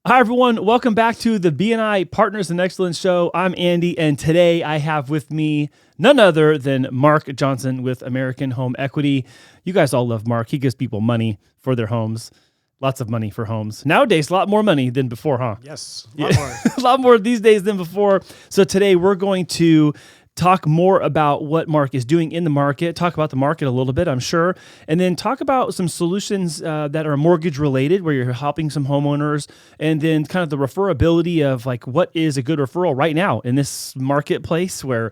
Hi, everyone. Welcome back to the BNI Partners in Excellence show. I'm Andy, and today I have with me none other than Mark Johnson with American Home Equity. You guys all love Mark. He gives people money for their homes. Lots of money for homes. Nowadays, a lot more money than before, huh? Yes, a lot more. A lot more these days than before. So today we're going to talk more about what Mark is doing in the market, talk about the market a little bit, I'm sure, and then talk about some solutions that are mortgage related where you're helping some homeowners, and then kind of the referability of like what is a good referral right now in this marketplace where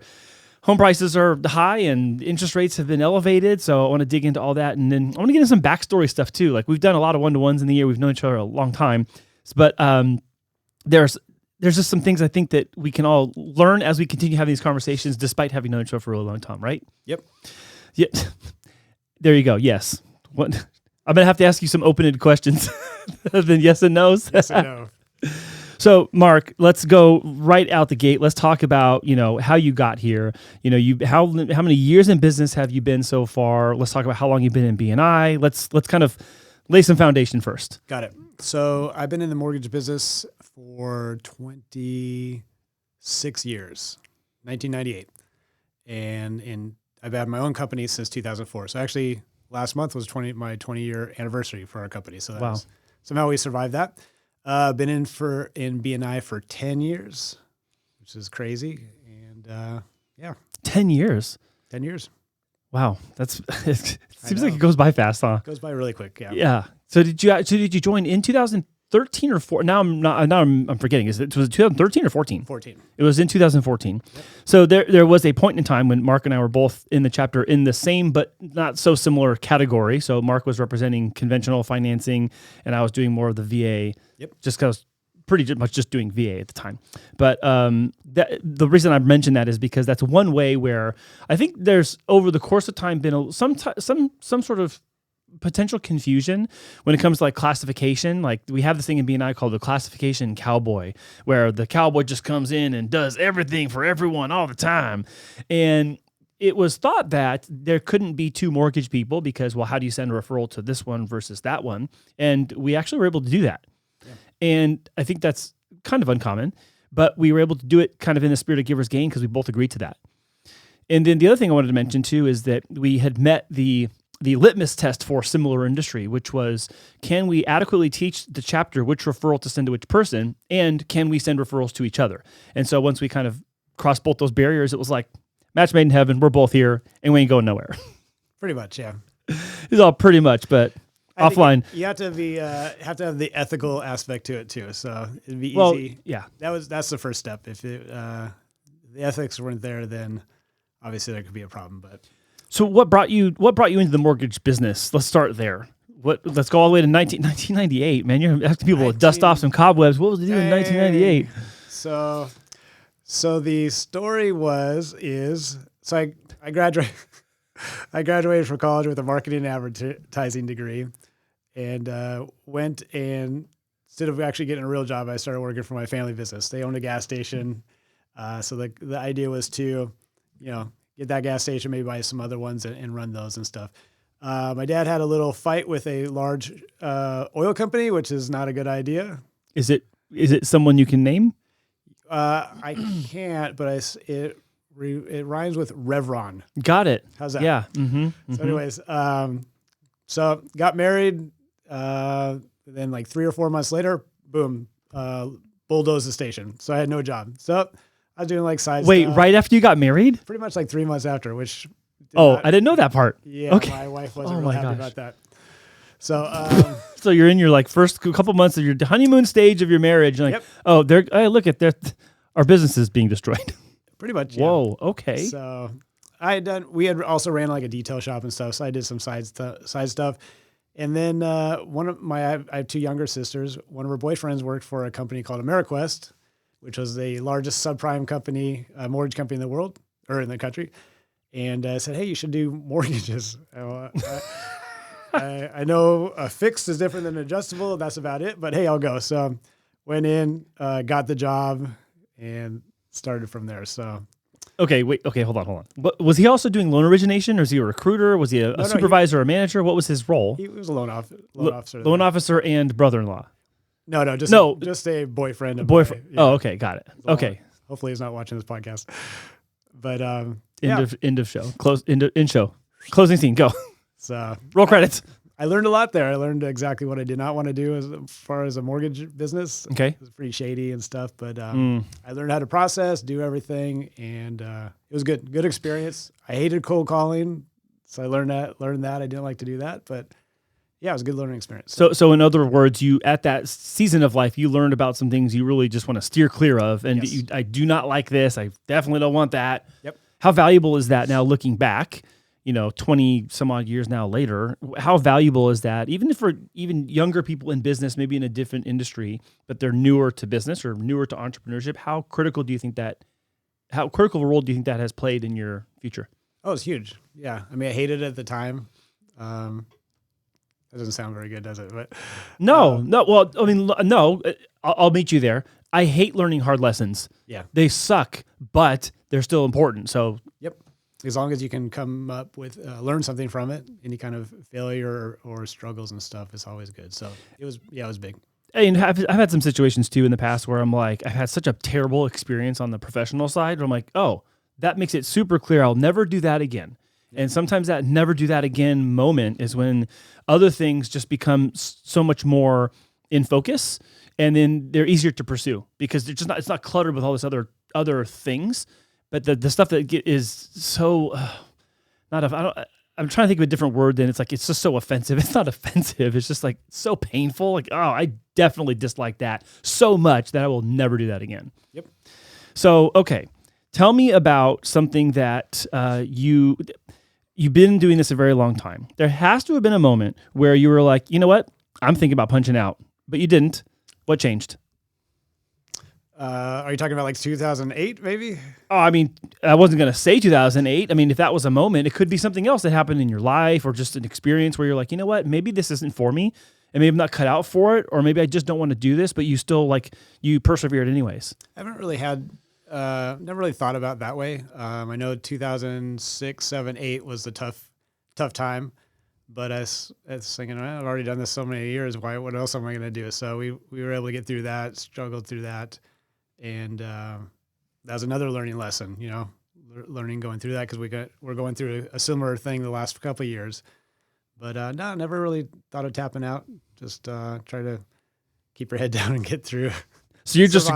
home prices are high and interest rates have been elevated. So I want to dig into all that. And then I want to get into some backstory stuff too. Like we've done a lot of one-to-ones in the year. We've known each other a long time, but there's just some things I think that we can all learn as we continue having these conversations, despite having known each other for a really long time, right? Yep. Yeah. There you go. Yes. What? I'm going to have to ask you some open-ended questions other than yes and no's. Yes and no. So, Mark, let's go right out the gate. Let's talk about, how you got here. How many years in business have you been so far? Let's talk about how long you've been in BNI. Let's kind of lay some foundation first. Got it. So I've been in the mortgage business for 26 years, 1998. And I've had my own company since 2004. So actually last month was my 20-year anniversary for our company. So that somehow we survived that. Been in BNI for 10 years, which is crazy. And 10 years. 10 years. Wow. It seems like it goes by fast, huh? Goes by really quick. Yeah. Yeah. So did you join in 2013 or 4? Now I'm forgetting. Was it 2013 or 14? 14. It was in 2014. Yep. So there was a point in time when Mark and I were both in the chapter in the same but not so similar category. So Mark was representing conventional financing, and I was doing more of the VA. Yep. Just because pretty much just doing VA at the time. But the reason I mentioned that is because that's one way where I think there's over the course of time been some sort of potential confusion when it comes to like classification. Like we have this thing in BNI called the classification cowboy, where the cowboy just comes in and does everything for everyone all the time. And it was thought that there couldn't be two mortgage people because, well, how do you send a referral to this one versus that one? And we actually were able to do that. Yeah. And I think that's kind of uncommon, but we were able to do it kind of in the spirit of giver's gain because we both agreed to that. And then the other thing I wanted to mention too is that we had met the litmus test for similar industry, which was, can we adequately teach the chapter which referral to send to which person, and can we send referrals to each other? And so once we kind of crossed both those barriers, it was like, match made in heaven, we're both here, and we ain't going nowhere. Pretty much, yeah. It's all pretty much, but offline. You have to have the ethical aspect to it too. So it'd be easy. Well, yeah. That's the first step. If the ethics weren't there, then obviously there could be a problem. But so what brought you into the mortgage business? Let's start there. Let's go all the way to 1998, man. You're asking people to dust off some cobwebs. What was it doing in 1998? So the story is I graduated. I graduated from college with a marketing and advertising degree, and went and instead of actually getting a real job, I started working for my family business. They owned a gas station, so the idea was to, get that gas station, maybe buy some other ones and run those and stuff. My dad had a little fight with a large oil company, which is not a good idea. Is it someone you can name? I can't, but it rhymes with Revron. Got it. How's that? Yeah. Mm-hmm. So anyways, so got married, then like 3 or 4 months later, boom, bulldozed the station. So I had no job. So I was doing like side stuff. Wait, right after you got married? Pretty much like 3 months after, which... I didn't know that part. Yeah, okay. My wife wasn't really happy about that. So, so you're in your like first couple months of your honeymoon stage of your marriage. You're like, yep. Look at our business is being destroyed. Pretty much. Yeah. Whoa. Okay. So we had also ran like a detail shop and stuff. So I did some side stuff. And then I have 2 younger sisters. One of her boyfriends worked for a company called AmeriQuest, which was the largest subprime company, mortgage company in the world or in the country. And I said, hey, you should do mortgages. I know a fixed is different than adjustable. That's about it. But hey, I'll go. So went in, got the job, and started from there. So. Okay, wait. Okay, hold on. But was he also doing loan origination, or was he a recruiter? Was he a supervisor or a manager? What was his role? He was a loan officer. Loan officer and brother-in-law. No, just No. just a boyfriend. Of Boyfriend. mine. Yeah. Oh, okay, got it. Okay, Hopefully he's not watching this podcast. But end of show. End show. Closing scene. Go. So Roll credits. I learned a lot there. I learned exactly what I did not want to do as far as a mortgage business. Okay. It was pretty shady and stuff, but I learned how to process, do everything, and it was good. Good experience. I hated cold calling, so I learned that. I didn't like to do that, but yeah, it was a good learning experience. So in other words, you at that season of life, you learned about some things you really just want to steer clear of, and Yes. I do not like this. I definitely don't want that. Yep. How valuable is that now looking back? 20 some odd years now later, how valuable is that? Even for even younger people in business, maybe in a different industry, but they're newer to business or newer to entrepreneurship. How critical a role do you think that has played in your future? Oh, it's huge. Yeah. I mean, I hated it at the time. That doesn't sound very good, does it? But No. Well, I mean, no, I'll meet you there. I hate learning hard lessons. yeah. They suck, but they're still important. So Yep. As long as you can come up with, learn something from it, any kind of failure or struggles and stuff is always good. So it was big. and I've had some situations too in the past where I'm like, I've had such a terrible experience on the professional side where I'm like, oh, that makes it super clear. I'll never do that again. And sometimes that never do that again moment is when other things just become so much more in focus, and then they're easier to pursue because it's not cluttered with all this other things. But the stuff that is so I'm trying to think of a different word. Then it's like it's just so offensive. It's not offensive. It's just like so painful. Like, oh, I definitely dislike that so much that I will never do that again. Yep. So okay, tell me about something that you've been doing this a very long time. There has to have been a moment where you were like, you know what, I'm thinking about punching out, but you didn't. What changed? Are you talking about like 2008, maybe? Oh, I mean, I wasn't going to say 2008. I mean, if that was a moment, it could be something else that happened in your life or just an experience where you're like, you know what, maybe this isn't for me and maybe I'm not cut out for it, or maybe I just don't want to do this, but you still you persevered anyways. I haven't really never really thought about it that way. I know 2006, 7, 8 was the tough time, but as thinking, I've already done this so many years. What else am I going to do? So we were able to get through that, struggled through that. And that was another learning lesson, learning going through that because we're going through a similar thing the last couple of years. But no, never really thought of tapping out. Just try to keep your head down and get through. So you're just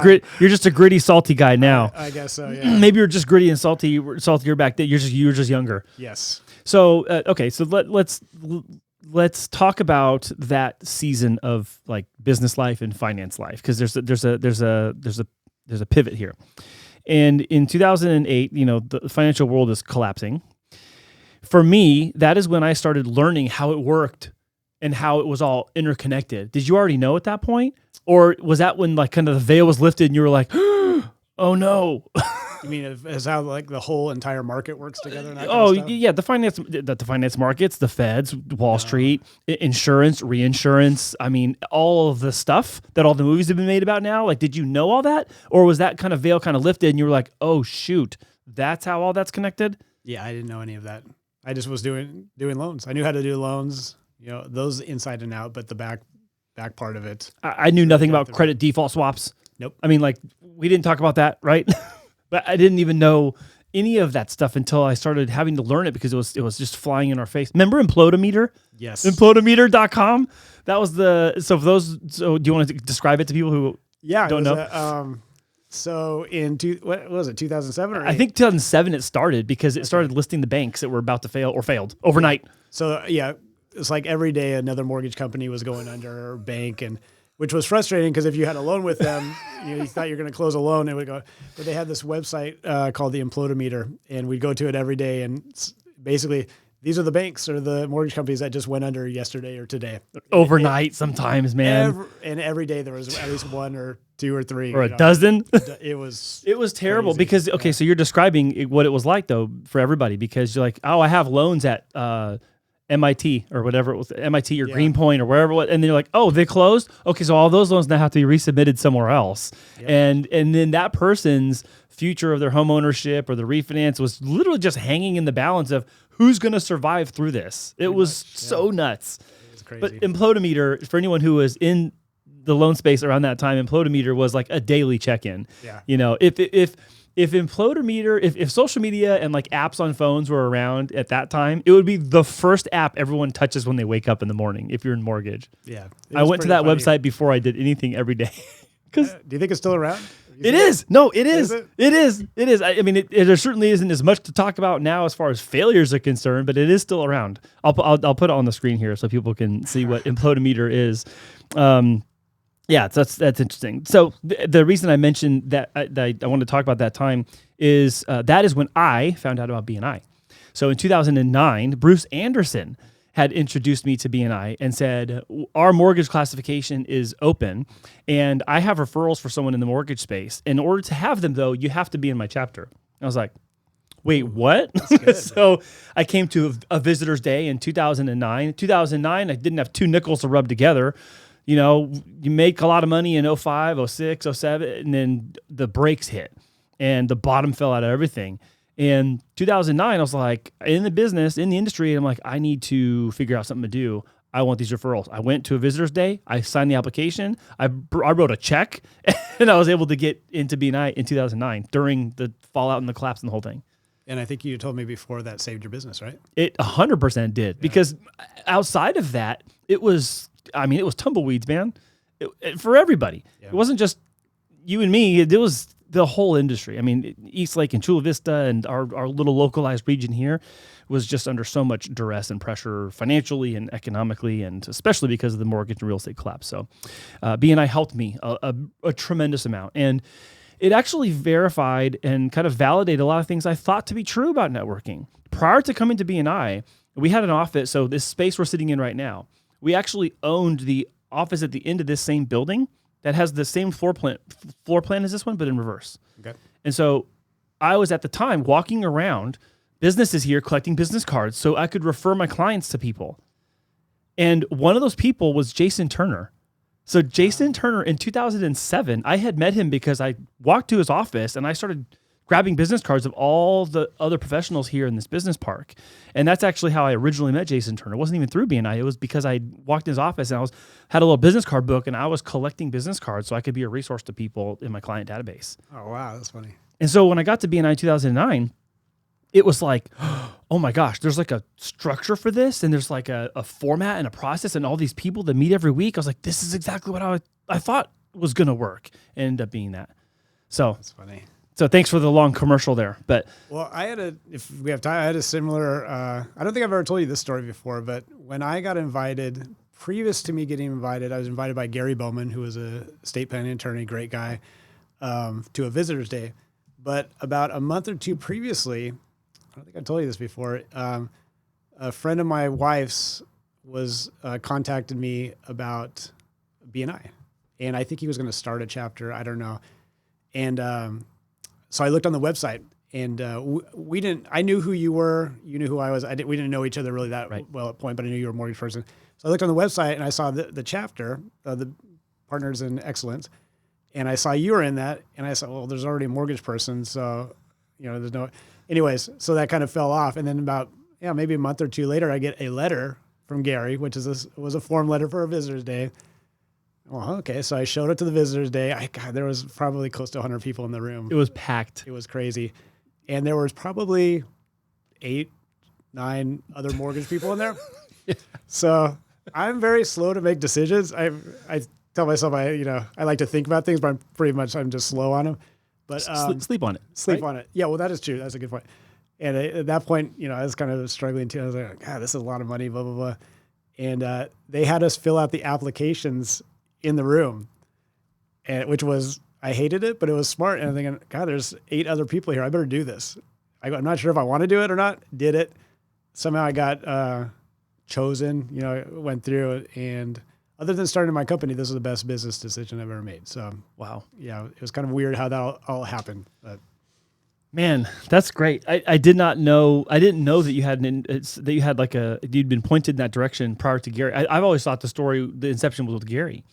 a gritty, salty guy now. I guess so. Yeah. Maybe you're just gritty and saltier back then. You're just younger. Yes. So okay, so let's talk about that season of like business life and finance life because there's a pivot here. And in 2008, the financial world is collapsing. For me, that is when I started learning how it worked and how it was all interconnected. Did you already know at that point? Or was that when like kind of the veil was lifted and you were like, oh no. You mean as how like the whole entire market works together? And that kind Oh of stuff? yeah, the finance markets, the Feds, Wall Street, insurance, reinsurance. I mean, all of the stuff that all the movies have been made about now. Like, did you know all that, or was that kind of veil kind of lifted and you were like, oh shoot, that's how all that's connected? Yeah, I didn't know any of that. I just was doing loans. I knew how to do loans, those inside and out, but the back part of it. I knew nothing about credit default swaps. Nope. I mean, like we didn't talk about that, right? But I didn't even know any of that stuff until I started having to learn it because it was just flying in our face. Remember Implodometer? Yes. Implodometer.com? That was so do you want to describe it to people who don't know? So what was it, 2007 or 8? I think 2007 it started because it started listing the banks that were about to fail or failed overnight. So yeah, it's like every day another mortgage company was going under or bank, and which was frustrating because if you had a loan with them, you thought you were going to close a loan, it would go. But they had this website called the Implodometer, and we'd go to it every day, and basically these are the banks or the mortgage companies that just went under yesterday or today. Overnight sometimes, man. Every day there was at least one or two or three. Or a dozen. It was terrible crazy. because, okay, so you're describing what it was like, though, for everybody, because you're like, oh, I have loans at MIT or whatever it was, MIT or Greenpoint or wherever, and then you're like, oh, they closed? Okay, so all those loans now have to be resubmitted somewhere else. Yep. And then that person's future of their home ownership or the refinance was literally just hanging in the balance of who's going to survive through this. It was so nuts. It was crazy. But Implodometer, for anyone who was in the loan space around that time, Implodometer was like a daily check-in. Yeah. You know, if Implodometer, if social media and like apps on phones were around at that time, it would be the first app everyone touches when they wake up in the morning. If you're in mortgage, Yeah. I went to that website before I did anything every day. Do you think it's still around? It is. No, it is. Is it? It is. It is. I mean, there certainly isn't as much to talk about now as far as failures are concerned, but it is still around. I'll put it on the screen here so people can see what Implodometer is. Yeah, that's interesting. So the reason I mentioned that I wanted to talk about that time is that is when I found out about BNI. So in 2009, Bruce Anderson had introduced me to BNI and said, our mortgage classification is open and I have referrals for someone in the mortgage space. In order to have them though, you have to be in my chapter. I was like, wait, what? So I came to a visitor's day in 2009. 2009, I didn't have two nickels to rub together. You know, you make a lot of money in 05, 06, 07, and then the brakes hit and the bottom fell out of everything. In 2009, I was like, in the business, in the industry, I'm like, I need to figure out something to do. I want these referrals. I went to a visitor's day. I signed the application. I wrote a check, and I was able to get into BNI in 2009 during the fallout and the collapse and the whole thing. And I think you told me before that saved your business, right? It 100% did, because outside of that, it was tumbleweeds, man, for everybody. Yeah. It wasn't just you and me. It was the whole industry. I mean, East Lake and Chula Vista and our little localized region here was just under so much duress and pressure financially and economically, and especially because of the mortgage and real estate collapse. So BNI helped me a tremendous amount. And it actually verified and kind of validated a lot of things I thought to be true about networking. Prior to coming to BNI, we had an office. So this space we're sitting in right now, we actually owned the office at the end of this same building that has the same floor plan as this one, but in reverse. Okay. And so I was at the time walking around businesses here collecting business cards so I could refer my clients to people. And one of those people was Jason Turner. So Jason Turner in 2007, I had met him because I walked to his office and I started grabbing business cards of all the other professionals here in this business park. And that's actually how I originally met Jason Turner. It wasn't even through BNI. It was because I walked in his office and had a little business card book and I was collecting business cards so I could be a resource to people in my client database. Oh, wow. That's funny. And so when I got to BNI in 2009, it was like, oh my gosh, there's like a structure for this. And there's like a format and a process and all these people that meet every week. I was like, this is exactly what I thought was going to work. And ended up being that. So that's funny. So thanks for the long commercial there. But well, if we have time, I had a similar, I don't think I've ever told you this story before, but when I got invited, previous to me getting invited, I was invited by Gary Bowman, who was a estate planning attorney, great guy, to a visitor's day. But about a month or two previously, I don't think I told you this before, a friend of my wife's was contacted me about BNI. And I think he was going to start a chapter. I don't know. And so I looked on the website, and we didn't. I knew who you were. You knew who I was. We didn't know each other really that well at point, but I knew you were a mortgage person. So I looked on the website, and I saw the chapter, the Partners in Excellence, and I saw you were in that, and I said, well, there's already a mortgage person, so there's no. Anyways, so that kind of fell off, and then about maybe a month or two later, I get a letter from Gary, which was a form letter for a visitor's day. Well, okay. So I showed up to the visitors' day. There was probably close to 100 people in the room. It was packed. It was crazy. And there was probably 8, 9 other mortgage people in there. Yeah. So I'm very slow to make decisions. I tell myself I like to think about things, but I'm just slow on them. But sleep on it. Sleep on it. Yeah, well, that is true. That's a good point. And at that point, I was kind of struggling too. I was like, God, this is a lot of money, blah, blah, blah. And they had us fill out the applications in the room, and which was, I hated it, but it was smart. And I'm thinking, God, there's 8 other people here. I better do this. I'm not sure if I want to do it or not. Did it. Somehow I got chosen, went through it. And other than starting my company, this was the best business decision I've ever made. So, wow. Yeah, it was kind of weird how that all happened. But man, that's great. I did not know. I didn't know that you had you'd been pointed in that direction prior to Gary. I've always thought the inception was with Gary.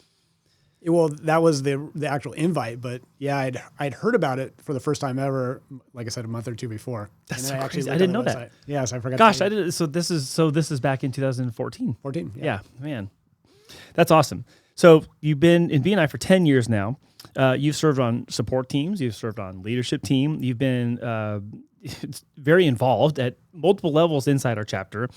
Well, that was the actual invite, but yeah, I'd heard about it for the first time ever. Like I said, a month or two before. That's so crazy. I didn't know that. Yes, I forgot. Gosh, I did. So this is back in 2014. 14. Yeah, man, that's awesome. So you've been in BNI for 10 years now. You've served on support teams. You've served on leadership team. You've been very involved at multiple levels inside our chapter.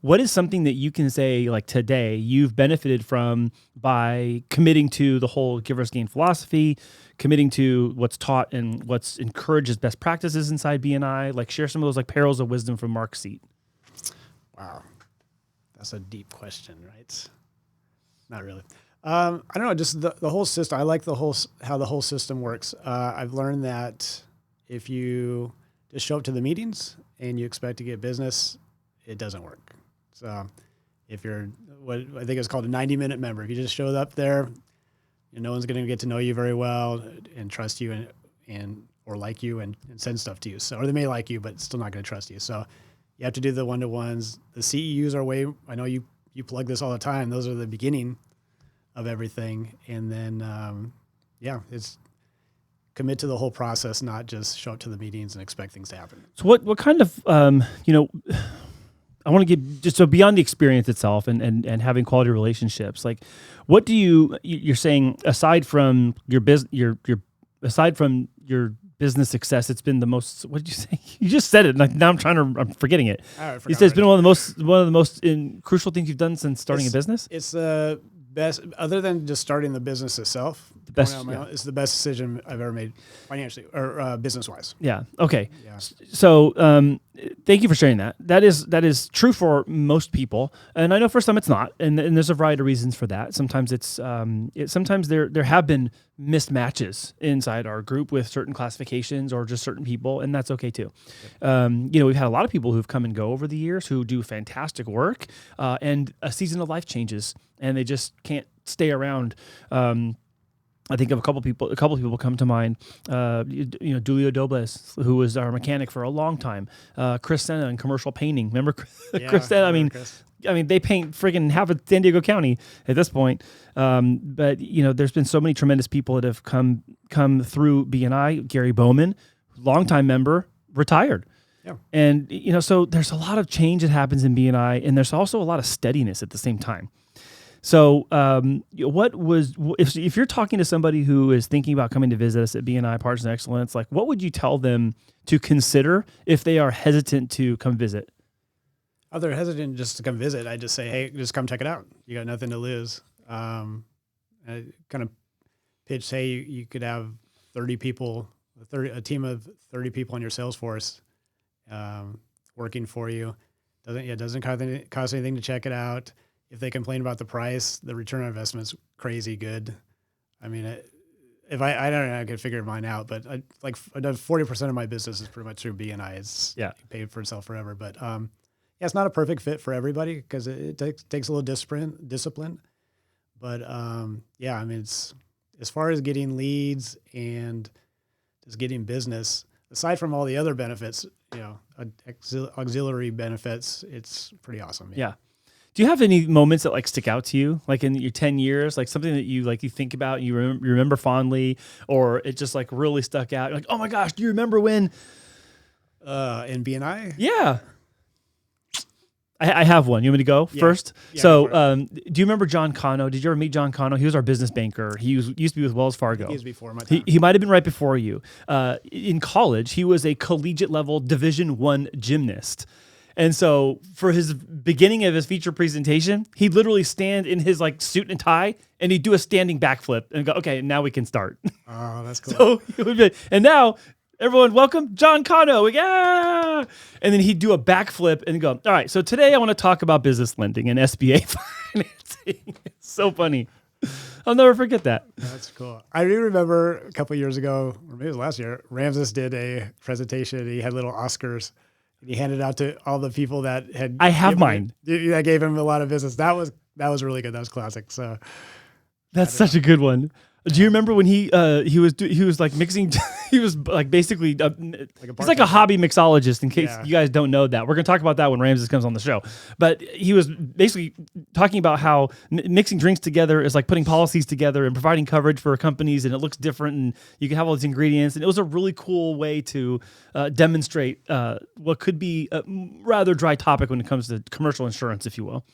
What is something that you can say, like today, you've benefited from by committing to the whole Givers Gain philosophy, committing to what's taught and what's encouraged as best practices inside BNI? Like share some of those like pearls of wisdom from Mark's seat. Wow. That's a deep question, right? Not really. I don't know, just the whole system. I like how the whole system works. I've learned that if you just show up to the meetings and you expect to get business, it doesn't work. So if you're what I think it's called a 90-minute member, if you just show up there, no one's going to get to know you very well and trust you and or like you and send stuff to you. So, or they may like you, but still not going to trust you. So you have to do the one-to-ones. The CEUs are I know you plug this all the time. Those are the beginning of everything. And then, it's commit to the whole process, not just show up to the meetings and expect things to happen. So what kind of, I want to get just so beyond the experience itself and having quality relationships, like what do you're saying aside from your aside from your business success, it's been the most, what did you say? You just said it. Like now I'm forgetting it. You said it's been one of the most crucial things you've done since starting a business. It's the best, other than just starting the business itself. It's the best decision I've ever made financially or business wise. Yeah. Okay. Yeah. So thank you for sharing that. That is true for most people, and I know for some it's not, and there's a variety of reasons for that. Sometimes sometimes there have been mismatches inside our group with certain classifications or just certain people, and that's okay too. We've had a lot of people who've come and go over the years who do fantastic work, and a season of life changes, and they just can't stay around. I think of a couple people come to mind. Dulio Dobles, who was our mechanic for a long time. Chris Senna in commercial painting. Remember Chris Senna? I mean, they paint friggin' half of San Diego County at this point. But there's been so many tremendous people that have come through BNI. Gary Bowman, longtime member, retired. Yeah. And so there's a lot of change that happens in BNI, and there's also a lot of steadiness at the same time. So if you're talking to somebody who is thinking about coming to visit us at BNI Partners in Excellence, like what would you tell them to consider if they are hesitant to come visit? Oh, they're hesitant just to come visit. I just say, hey, just come check it out. You got nothing to lose. I kind of pitch, hey, you could have 30 people, a team of 30 people on your sales force working for you. Doesn't cost anything to check it out. If they complain about the price, the return on investment's crazy good. I mean, if I don't know, I could figure mine out, but I 40% of my business is pretty much through BNI. It's paid for itself forever. But it's not a perfect fit for everybody because it takes a little discipline. But it's as far as getting leads and just getting business, aside from all the other benefits, auxiliary benefits, it's pretty awesome. Yeah. Do you have any moments that like stick out to you, like in your 10 years, like something that you think about and you remember fondly, or it just like really stuck out? Like, oh my gosh, do you remember when? In BNI? Yeah. I have one. You want me to go first? Yeah, so do you remember John Cano? Did you ever meet John Cano? He was our business banker. He used to be with Wells Fargo. He was before my time. He might have been right before you. In college, he was a collegiate level Division I gymnast. And so for his beginning of his feature presentation, he'd literally stand in his like suit and tie and he'd do a standing backflip and go, okay, now we can start. Oh, that's cool. So it would be, and now everyone welcome John Cano. Yeah. And then he'd do a backflip and go, all right, so today I want to talk about business lending and SBA financing. It's so funny. I'll never forget that. That's cool. I do remember a couple of years ago, or maybe it was last year, Ramses did a presentation. He had little Oscars. And he handed out to all the people that had. I have mine. That gave him a lot of business. That was really good. That was classic. So that's such a good one. Do you remember when he was like mixing? He was like basically he's like a hobby mixologist. In case you guys don't know that, we're gonna talk about that when Ramses comes on the show. But he was basically talking about how mixing drinks together is like putting policies together and providing coverage for companies, and it looks different, and you can have all these ingredients. And it was a really cool way to demonstrate what could be a rather dry topic when it comes to commercial insurance, if you will.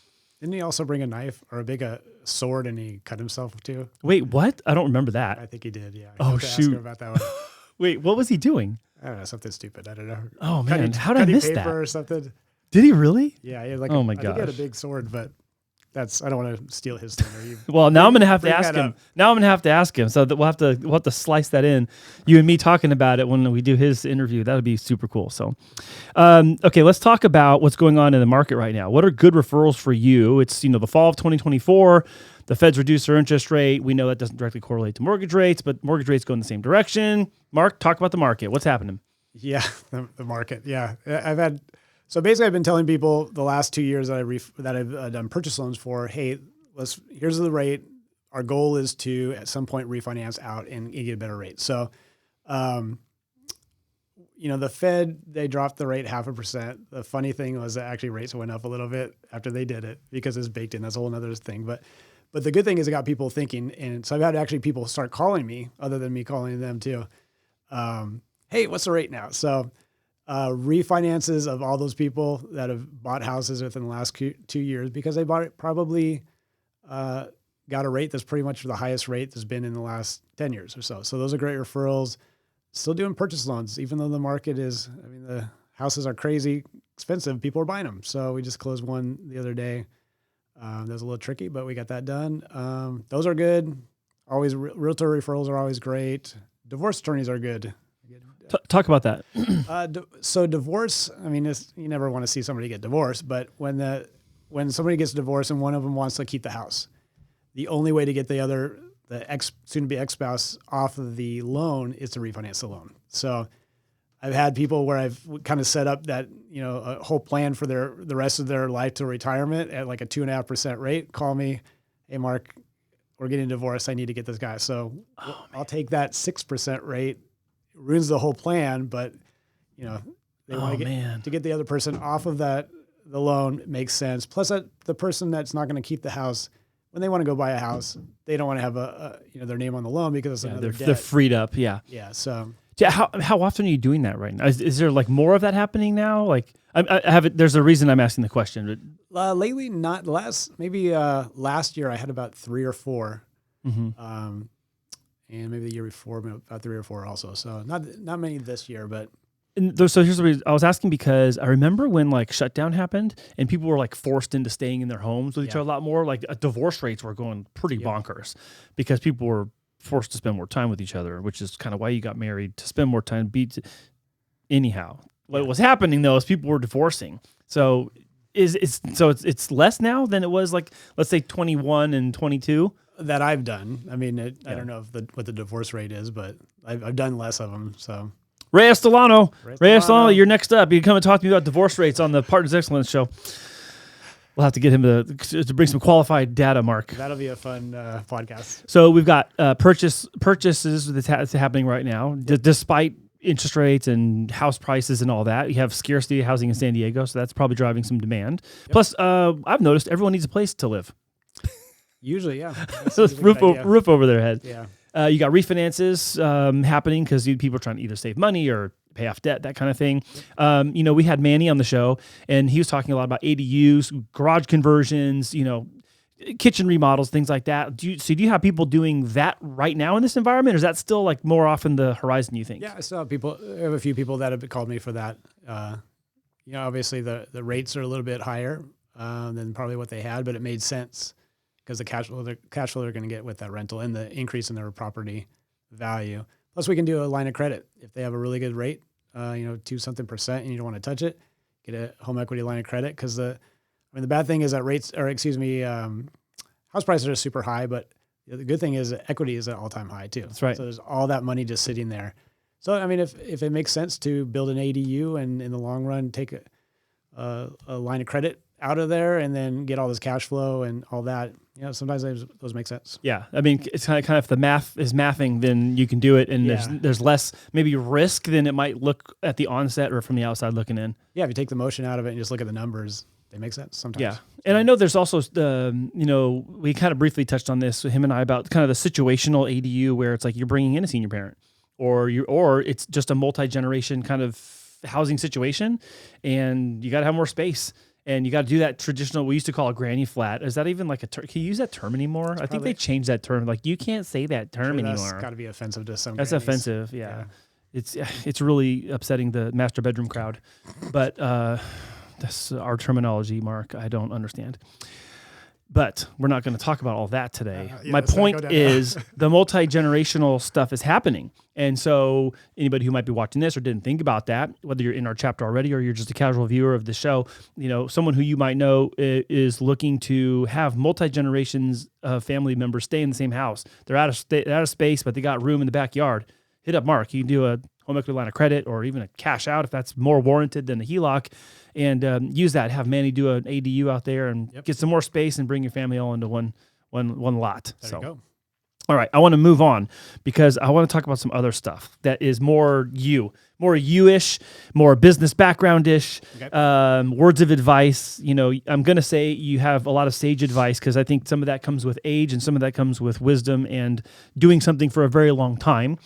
Didn't he also bring a knife or a big sword and he cut himself too? Wait, what? I don't remember that. I think he did. Yeah. Oh, Have to ask shoot. him about that one. Wait, what was he doing? I don't know, something stupid. I don't know. Oh man, how did I Cutting miss paper that? or something. Did he really? Yeah. He had like Oh my I think he had a gosh. big sword, but I don't want to steal his thunder. Well, now I'm gonna have to bring ask that him. up. Now I'm gonna have to ask him. So that we'll have to slice that in. You and me talking about it when we do his interview. That would be super cool. So, okay, let's talk about what's going on in the market right now. What are good referrals for you? It's the fall of 2024. The Fed's reduced their interest rate. We know that doesn't directly correlate to mortgage rates, but mortgage rates go in the same direction. Mark, talk about the market. What's happening? Yeah, the market. Yeah, so basically I've been telling people the last 2 years that I've done purchase loans for, hey, here's the rate. Our goal is to at some point refinance out and get a better rate. So, the Fed, they dropped the rate 0.5%. The funny thing was that actually rates went up a little bit after they did it because it's baked in. That's a whole other thing. But the good thing is it got people thinking. And so I've had actually people start calling me other than me calling them too. Hey, what's the rate now? So refinances of all those people that have bought houses within the last 2 years because they bought it probably got a rate that's pretty much the highest rate that's been in the last 10 years or so. So those are great referrals. Still doing purchase loans, even though the market is, the houses are crazy expensive. People are buying them. So we just closed one the other day. That was a little tricky, but we got that done. Those are good. Always realtor referrals are always great. Divorce attorneys are good. Talk about that. So divorce, you never want to see somebody get divorced, but when somebody gets divorced and one of them wants to keep the house, the only way to get the soon-to-be ex-spouse off of the loan is to refinance the loan. So I've had people where I've kind of set up that, a whole plan for the rest of their life to retirement at like a 2.5% rate. Call me, hey, Mark, we're getting divorced. I need to get this guy. So I'll take that 6% rate. It ruins the whole plan, but they want to get the other person off of the loan. Makes sense. Plus the person that's not going to keep the house, when they want to go buy a house, they don't want to have their name on the loan because it's another debt. They're freed up. Yeah. Yeah. So how often are you doing that right now? Is there like more of that happening now? Like I have it. There's a reason I'm asking the question. But lately, not maybe last year I had about 3 or 4. Mm-hmm. And maybe the year before, about 3 or 4 also. So not many this year, but. So here's the reason I was asking, because I remember when like shutdown happened and people were like forced into staying in their homes with each other a lot more. Like divorce rates were going pretty bonkers because people were forced to spend more time with each other, which is kind of why you got married, to spend more time. Anyhow, what was happening though is people were divorcing. So it's less now than it was like, let's say 21 and 22. That I've done. I don't know what the divorce rate is, but I've done less of them. So Ray Estolano, you're next up. You can come and talk to me about divorce rates on the Partners in Excellence show. We'll have to get him to bring some qualified data, Mark. That'll be a fun podcast. So we've got purchases that's happening right now, despite interest rates and house prices and all that. You have scarcity of housing in San Diego, so that's probably driving some demand. Yep. Plus, I've noticed everyone needs a place to live. Usually, yeah. roof over their head. Yeah. You got refinances happening because people are trying to either save money or pay off debt, that kind of thing. We had Manny on the show, and he was talking a lot about ADUs, garage conversions, kitchen remodels, things like that. Do you have people doing that right now in this environment, or is that still like more off in the horizon, you think? Yeah, I still have a few people that have called me for that. Obviously the rates are a little bit higher than probably what they had, but it made sense because the cash flow they're going to get with that rental and the increase in their property value. Plus, we can do a line of credit if they have a really good rate, 2% and you don't want to touch it. Get a home equity line of credit because the bad thing is that house prices are super high, but the good thing is that equity is at all-time high too. That's right. So there's all that money just sitting there. So if it makes sense to build an ADU and in the long run take a line of credit out of there and then get all this cash flow and all that, sometimes those make sense. Yeah, it's kind of if the math is mathing, then you can do it, and there's less maybe risk than it might look at the onset or from the outside looking in. Yeah, if you take the motion out of it and just look at the numbers, they make sense sometimes. Yeah, and I know there's also we kind of briefly touched on this, him and I, about kind of the situational ADU where it's like you're bringing in a senior parent, or it's just a multi-generation kind of housing situation, and you got to have more space. And you got to do that traditional, we used to call a granny flat. Is that even like a term? Can you use that term anymore? I think they changed that term. Like, you can't say that term anymore. That's got to be offensive to some That's grannies. offensive, yeah. It's really upsetting the master bedroom crowd. But that's our terminology, Mark. I don't understand. But we're not going to talk about all that today. My point is the multi-generational stuff is happening. And so anybody who might be watching this or didn't think about that, whether you're in our chapter already or you're just a casual viewer of the show, someone who you might know is looking to have multi-generations of family members stay in the same house. They're out of space, but they got room in the backyard. Hit up Mark. You can do a home equity line of credit or even a cash out if that's more warranted than a HELOC, and use that. Have Manny do an ADU out there and get some more space and bring your family all into one lot. There you go. All right, I want to move on because I want to talk about some other stuff that is more you-ish, more business background-ish, words of advice. I'm going to say you have a lot of sage advice because I think some of that comes with age and some of that comes with wisdom and doing something for a very long time.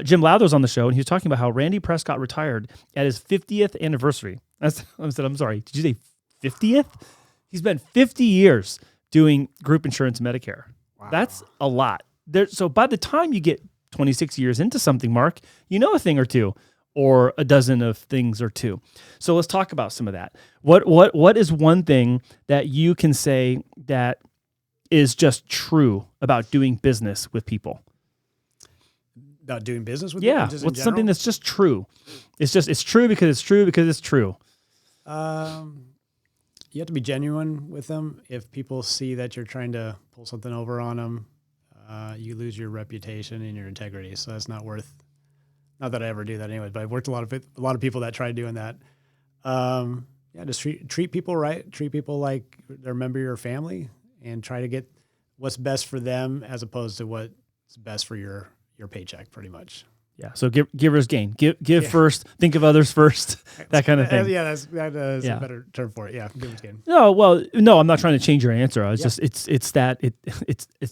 Jim Lowther's on the show, and he was talking about how Randy Prescott retired at his 50th anniversary. I said, I'm sorry, did you say 50th? He's been 50 years doing group insurance and Medicare. Wow. That's a lot. So by the time you get 26 years into something, Mark, you know a thing or two, or a dozen of things or two. So let's talk about some of that. What is one thing that you can say that is just true about doing business with people? About doing business with people? Just what's something that's just true? It's true because it's true because it's true. You have to be genuine with them. If people see that you're trying to pull something over on them, you lose your reputation and your integrity. So that's not worth. Not that I ever do that anyway, but I've worked a lot of people that try doing that. Just treat people right. Treat people like they're a member of your family, and try to get what's best for them as opposed to what's best for your paycheck, pretty much. Yeah. So giver's gain. Give first. Think of others first. That kind of thing. That is a better term for it. Yeah. Giver's gain. No, I'm not trying to change your answer. I was just it's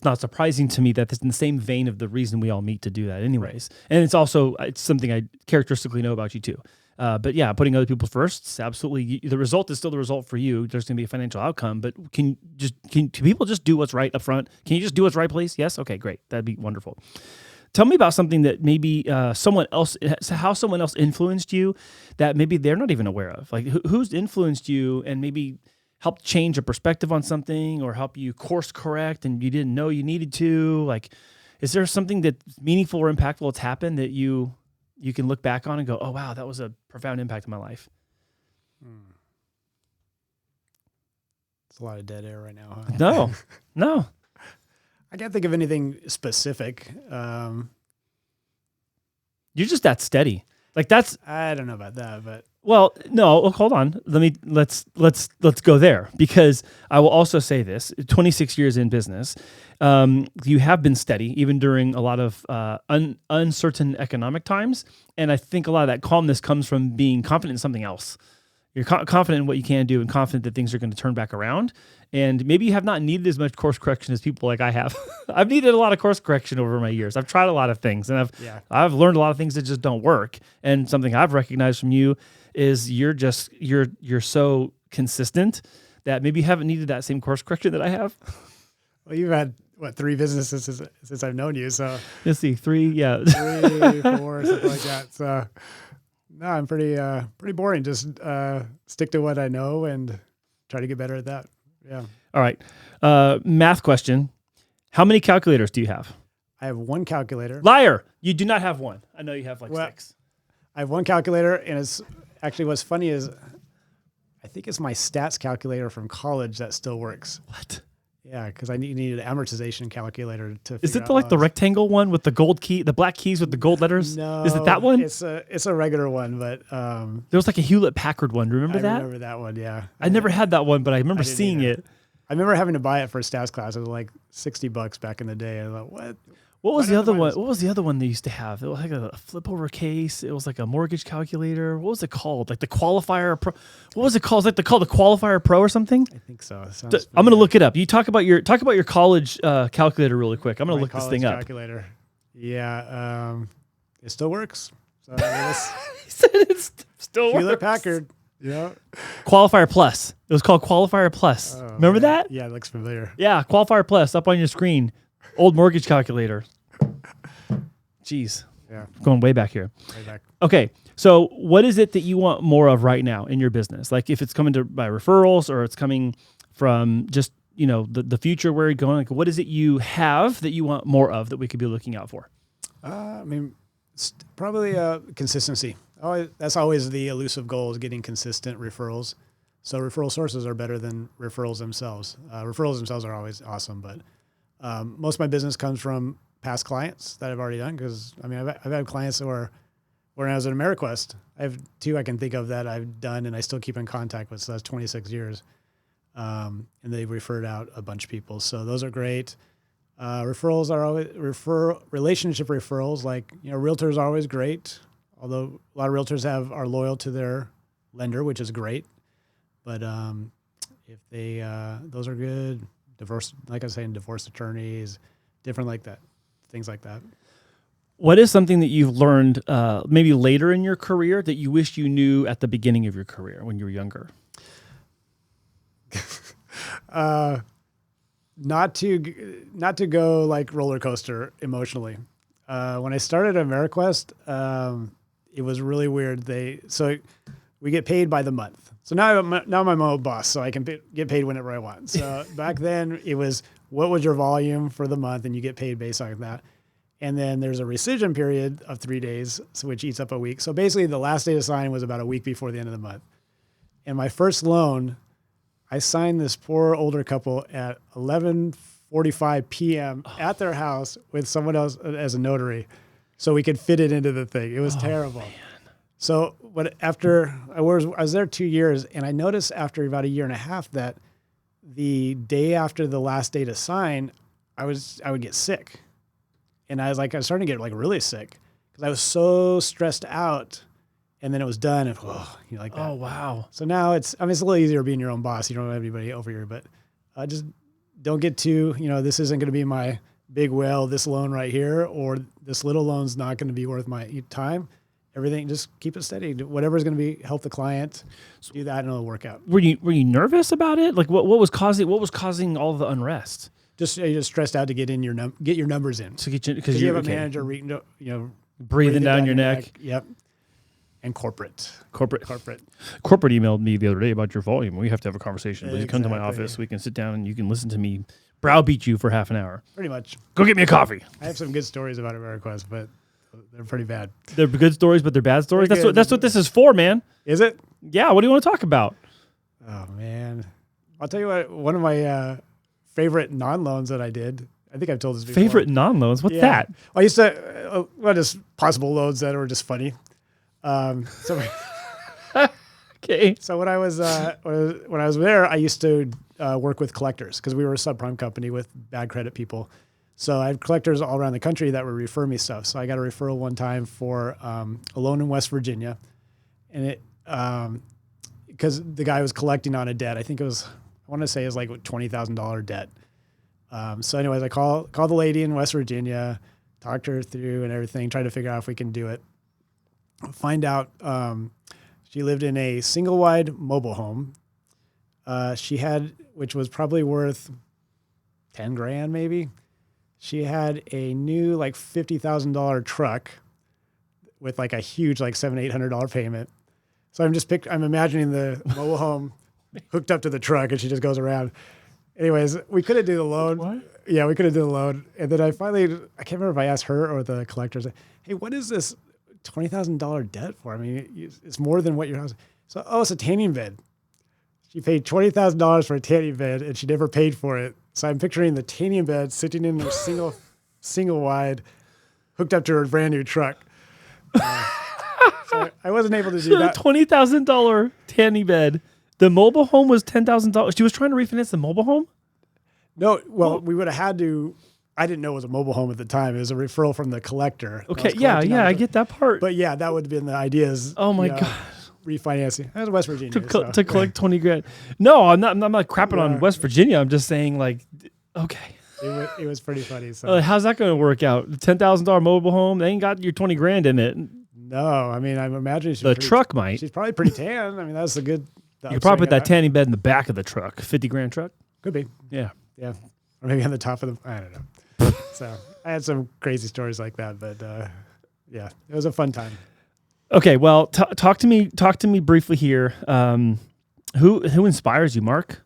not surprising to me that it's in the same vein of the reason we all meet to do that, anyways. And it's something I characteristically know about you too. But yeah, putting other people first, absolutely. The result is still the result for you. There's going to be a financial outcome, but can people just do what's right up front? Can you just do what's right, please? Yes. Okay, great. That'd be wonderful. Tell me about something that maybe how someone else influenced you that maybe they're not even aware of. Like who's influenced you and maybe helped change a perspective on something or help you course correct and you didn't know you needed to. Like, is there something that's meaningful or impactful that's happened that you can look back on and go, oh, wow, that was a profound impact in my life? It's a lot of dead air right now, huh? No. I can't think of anything specific. You're just that steady. Like that's. I don't know about that, but. Well, no. Hold on. Let's go there because I will also say this: 26 years in business, you have been steady even during a lot of uncertain economic times, and I think a lot of that calmness comes from being confident in something else. You're confident in what you can do and confident that things are going to turn back around. And maybe you have not needed as much course correction as people like I have. I've needed a lot of course correction over my years. I've tried a lot of things, and I've learned a lot of things that just don't work. And something I've recognized from you is you're so consistent that maybe you haven't needed that same course correction that I have. Well, you've had 3 businesses since I've known you, so let's see, 3, 3, 4, something like that. So. No, I'm pretty boring. Just stick to what I know and try to get better at that. Yeah. All right. Math question. How many calculators do you have? I have 1 calculator. Liar. You do not have 1. I know you have 6. I have 1 calculator, and it's actually what's funny is I think it's my stats calculator from college that still works. What? Yeah, because I needed an amortization calculator to. Is it the rectangle one with the gold key, the black keys with the gold letters? No, is it that one? It's a regular one, but there was like a Hewlett Packard one. Remember that? I remember that one. Yeah, I never had that one, but I remember seeing it. I remember having to buy it for a stats class. It was like $60 back in the day. I thought, what? What was the other one? What was the other one they used to have? It was like a flip over case. It was like a mortgage calculator. What was it called? Like the Qualifier Pro. What was it called? Was it called the Qualifier Pro or something? I think so. I'm going to look it up. You talk about your college calculator really quick. I'm going to look this thing up. Calculator. Yeah. It still works. So he said it still works. Hewlett Packard. Yeah. Qualifier Plus. It was called Qualifier Plus. Oh, Remember man. that? Yeah, it looks familiar. Yeah, Qualifier Plus up on your screen. Old mortgage calculator. Jeez. Yeah. Going way back here. Way back. Okay. So what is it that you want more of right now in your business? Like if it's coming by referrals or it's coming from just, the future where you're going, like what is it you have that you want more of that we could be looking out for? Probably consistency. That's always the elusive goal, is getting consistent referrals. So referral sources are better than referrals themselves. Referrals themselves are always awesome, but most of my business comes from past clients that I've already done. Because I've had clients who are, when I was at AmeriQuest, I have 2 I can think of that I've done and I still keep in contact with. So that's 26 years, and they've referred out a bunch of people. So those are great. Referrals are always relationship referrals. Like, realtors are always great. Although a lot of realtors are loyal to their lender, which is great. But if they, those are good. Divorce, like I was saying, divorce attorneys, different like that, things like that. What is something that you've learned maybe later in your career that you wish you knew at the beginning of your career when you were younger? Not to go like roller coaster emotionally. When I started at AmeriQuest, it was really weird. So we get paid by the month. So now I'm my own boss, so I can get paid whenever I want. So back then it was, what was your volume for the month, and you get paid based on that. And then there's a rescission period of 3 days, which eats up a week. So basically the last day to sign was about a week before the end of the month. And my first loan, I signed this poor older couple at 11:45 p.m. at their house with someone else as a notary, so we could fit it into the thing. It was terrible. Man. So, but after I was there 2 years, and I noticed after about a year and a half that the day after the last day to sign, I would get sick, and I was starting to get like really sick because I was so stressed out. And then it was done, and like that. Oh, wow. So now it's a little easier being your own boss. You don't have anybody over you, but just don't get too, this isn't going to be my big whale, this loan right here, or this little loan's not going to be worth my time. Everything, just keep it steady. Whatever's going to help the client, do that, and it'll work out. Were you nervous about it? Like what was causing all the unrest? Just stressed out to get your numbers in. To get you, because you have a manager, breathing down your neck. Yep. And corporate emailed me the other day about your volume. We have to have a conversation. Will you come to my office? We can sit down and you can listen to me browbeat you for half an hour. Pretty much. Go get me a coffee. I have some good stories about AmeriQuest, but they're pretty bad. They're good stories, but they're bad stories. That's what this is for, man. Is it? Yeah. What do you want to talk about? Oh man, I'll tell you what. One of my favorite non-loans that I did. I think I've told this before. Favorite non-loans? What's that? I used to just possible loans that were just funny. Okay. So when I was there, I used to work with collectors because we were a subprime company with bad credit people. So I had collectors all around the country that would refer me stuff. So I got a referral one time for a loan in West Virginia, and it because the guy was collecting on a debt. I think it was, I want to say it was like $20,000 debt. So anyways, I call the lady in West Virginia, talked her through and everything, tried to figure out if we can do it. Find out she lived in a single wide mobile home. She had, which was probably worth 10 grand maybe. She had a new like $50,000 truck with like a huge like $700-800 payment. So I'm imagining the mobile home hooked up to the truck, and she just goes around. Anyways, we couldn't do the loan. What? Yeah, we couldn't do the loan. And then I can't remember if I asked her or the collectors, hey, what is this $20,000 debt for? I mean, it's more than what your house. So, it's a tanning bed. She paid $20,000 for a tanning bed, and she never paid for it. So I'm picturing the tanning bed sitting in a single wide, hooked up to her brand new truck. So I wasn't able to do that. $20,000 tanning bed. The mobile home was $10,000. She was trying to refinance the mobile home? No, well, we would have had to. I didn't know it was a mobile home at the time. It was a referral from the collector. Okay, yeah, I get that part. But yeah, that would have been the idea. Oh my God. Refinancing. That was West Virginia. To collect 20 grand. No, I'm not crapping on West Virginia. I'm just saying, like, okay. It was pretty funny. So how's that going to work out? $10,000 mobile home. They ain't got your 20 grand in it. No, I mean, I'm imagining The truck might. She's probably pretty tan. I mean, that's the good. You could probably put that tanning bed in the back of the truck. $50,000 truck. Could be. Yeah. Yeah. Or maybe on the top of the. I don't know. So I had some crazy stories like that, but yeah, it was a fun time. Okay, well, talk to me briefly here. Who inspires you, Mark?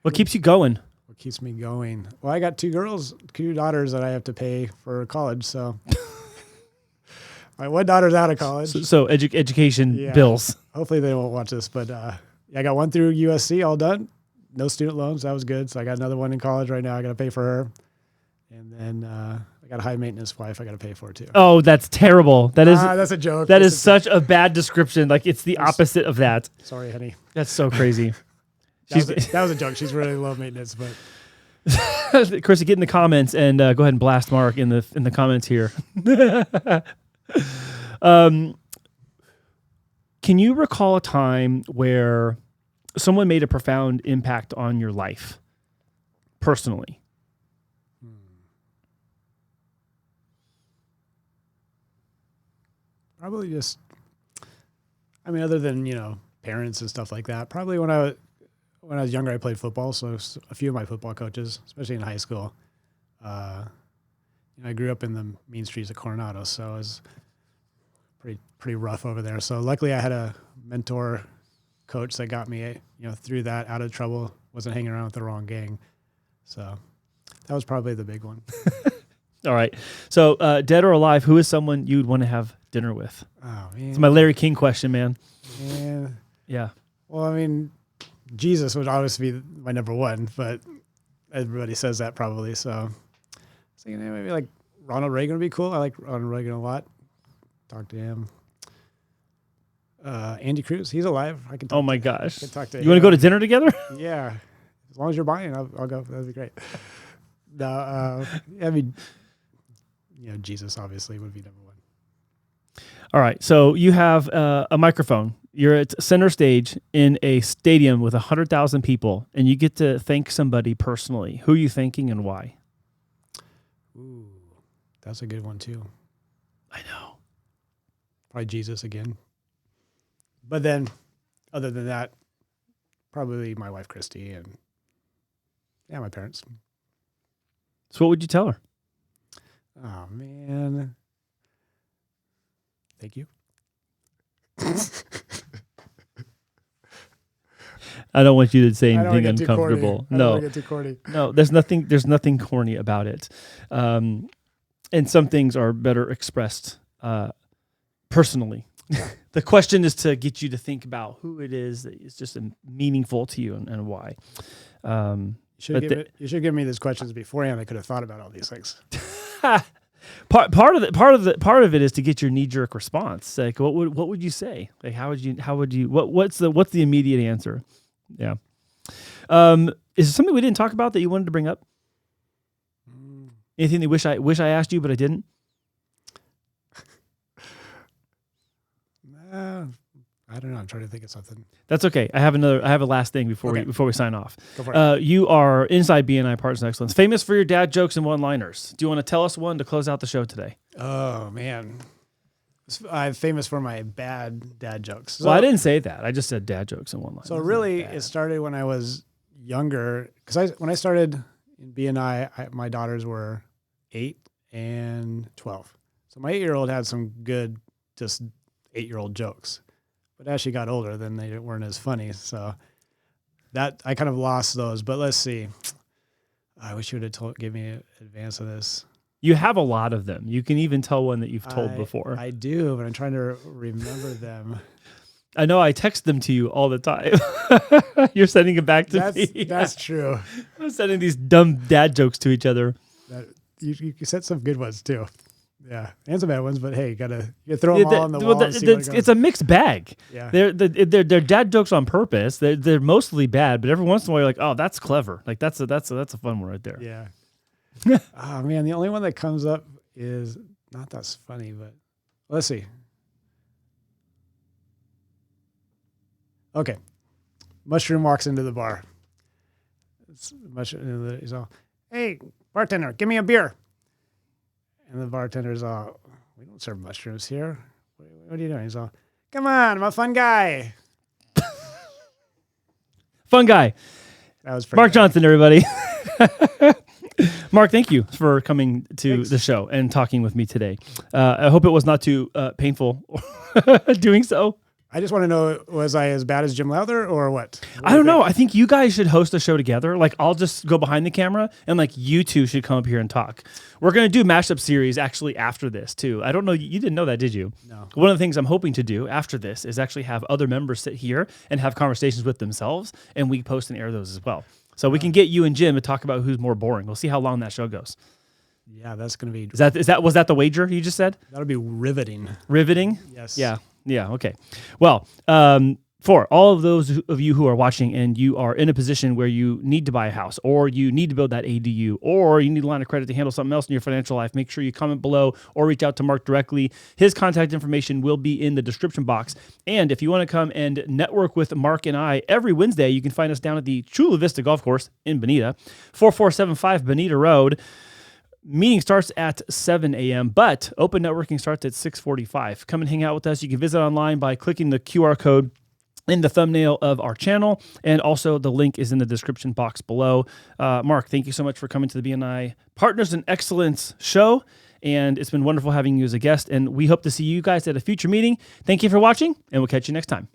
What keeps you going? What keeps me going? Well, I got two daughters that I have to pay for college. So my one daughter's out of college. So education bills. Hopefully they won't watch this, but I got one through USC all done. No student loans. That was good. So I got another one in college right now. I got to pay for her. And then I got a high maintenance wife I got to pay for too. Oh, that's terrible. That's a joke. That is such a bad description. Like it's the opposite of that. Sorry, honey. That's so crazy. that was a joke. She's really low maintenance, but Chrissy, get in the comments and go ahead and blast Mark in the comments here. Can you recall a time where someone made a profound impact on your life personally? Probably just, I mean, other than, parents and stuff like that, probably when I was younger, I played football. So a few of my football coaches, especially in high school, I grew up in the mean streets of Coronado. So it was pretty rough over there. So luckily I had a mentor coach that got me, through that, out of trouble, wasn't hanging around with the wrong gang. So that was probably the big one. All right. So dead or alive, who is someone you'd want to have dinner with? Oh, man. It's my Larry King question, man. Yeah. Well, I mean, Jesus would obviously be my number one, but everybody says that probably. So I was thinking maybe like Ronald Reagan would be cool. I like Ronald Reagan a lot. Talk to him. Andy Cruz, he's alive. I can talk. Oh my gosh. I can talk to him. You want to go to dinner together? Yeah. As long as you're buying, I'll go. That'd be great. No, I mean, Jesus obviously would be number one. All right. So you have a microphone. You're at center stage in a stadium with 100,000 people, and you get to thank somebody personally. Who are you thanking and why? Ooh, that's a good one too. I know. Probably Jesus again. But then, other than that, probably my wife, Christy, and my parents. So what would you tell her? Oh, man. Thank you. I don't want you to say anything uncomfortable. I don't want to get too corny. No, there's nothing corny about it. And some things are better expressed personally. The question is to get you to think about who it is that is just meaningful to you and why. You should give me these questions beforehand. I could have thought about all these things. Part of it is to get your knee-jerk response. Like, what would you say? Like, what's the immediate answer? Yeah. Is there something we didn't talk about that you wanted to bring up? Anything that wish I asked you, but I didn't? I don't know. I'm trying to think of something. That's okay. I have a last thing before we sign off. Go for it. You are inside BNI Partners in Excellence, famous for your dad jokes and one-liners. Do you want to tell us one to close out the show today? Oh man, I'm famous for my bad dad jokes. Well, I didn't say that. I just said dad jokes and one-liners. So really, it started when I was younger. Because when I started in BNI, my daughters were 8 and 12. So my 8-year-old had some good, just 8-year-old jokes. But as she got older, then they weren't as funny. So that I kind of lost those. But let's see. I wish you would have given me an advance of this. You have a lot of them. You can even tell one that you've told before. I do, but I'm trying to remember them. I know I text them to you all the time. You're sending it back to me. That's true. I'm sending these dumb dad jokes to each other. You said some good ones too. Yeah, and some bad ones, but hey, you throw them all on the wall. It's a mixed bag. Yeah, they're dad jokes on purpose. They're mostly bad, but every once in a while you're like, oh, that's clever. Like that's a fun one right there. Yeah. Oh man, the only one that comes up is not that's funny, but let's see. Okay, Mushroom walks into the bar. He's all, "Hey, bartender, give me a beer." And the bartender's all, "We don't serve mushrooms here." what are you doing? He's all, come on, I'm a fun guy. Fun guy. That was Mark pretty Johnson, everybody. Mark, thank you for coming to Thanks. the show and talking with me today. I hope it was not too painful doing so. I just want to know, was I as bad as Jim Lowther or what? I don't know. I think you guys should host a show together. Like, I'll just go behind the camera and like you two should come up here and talk. We're going to do mashup series actually after this too. I don't know. You didn't know that, did you? No. One of the things I'm hoping to do after this is actually have other members sit here and have conversations with themselves, and we post and air those as well. So we can get you and Jim to talk about who's more boring. We'll see how long that show goes. Yeah, that's going to be, Was that the wager you just said? that'll be riveting. Riveting? Yes. Yeah. Okay. Well, for all of those of you who are watching and you are in a position where you need to buy a house, or you need to build that ADU, or you need a line of credit to handle something else in your financial life, make sure you comment below or reach out to Mark directly. His contact information will be in the description box. And if you want to come and network with Mark and I every Wednesday, you can find us down at the Chula Vista Golf Course in Bonita, 4475 Bonita Road. Meeting starts at 7 a.m., but open networking starts at 6:45. Come and hang out with us. You can visit online by clicking the QR code in the thumbnail of our channel, and also the link is in the description box below. Mark, thank you so much for coming to the BNI Partners in Excellence show, and it's been wonderful having you as a guest, and we hope to see you guys at a future meeting. Thank you for watching, and we'll catch you next time.